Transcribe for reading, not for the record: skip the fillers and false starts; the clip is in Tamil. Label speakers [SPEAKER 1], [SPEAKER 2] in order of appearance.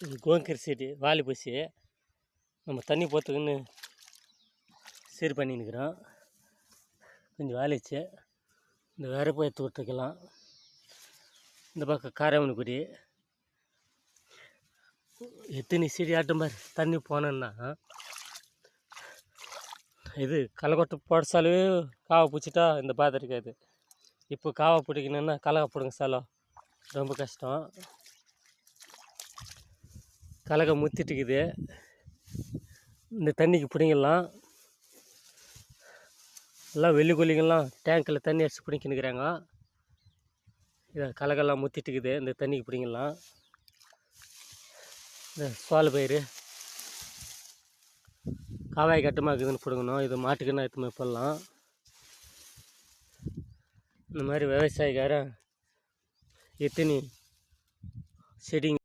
[SPEAKER 1] கோங்கர் செடி வாலி போச்சு. நம்ம தண்ணி போகிறதுக்குன்னு சரி பண்ணின்னுக்கிறோம். கொஞ்சம் வாலிச்சு இந்த வரப்பு எடுத்து விட்டுக்கலாம். இந்த பக்கம் காராமணி கொடி எத்தனை செடி ஆட்டும் பாரு. தண்ணி போனோன்னா இது களைக்கொட்டை போடச்சாலே காவை பிடிச்சிட்டா இந்த பாதை இருக்காது. இப்போ காவை பிடிக்கணுன்னா கலகை பிடுங்க சாலம் ரொம்ப கஷ்டம். கலகை முத்திட்டுக்குது. இந்த தண்ணிக்கு பிடிங்கலாம். எல்லாம் வெள்ளி கொல்லிங்கெல்லாம் டேங்கில் தண்ணி அடிச்சு பிடிக்கின்னுக்கிறாங்க. இதை கலகெல்லாம் முத்திட்டுக்குது. இந்த தண்ணிக்கு பிடிங்கலாம். இந்த சோள பயிர் காவாய் கட்டமாக இருக்குதுன்னு பிடுங்கணும். இது மாட்டுக்குன்னா எடுத்துமே போடலாம். இந்த மாதிரி விவசாயிக்காரன் எத்தனை செடிங்க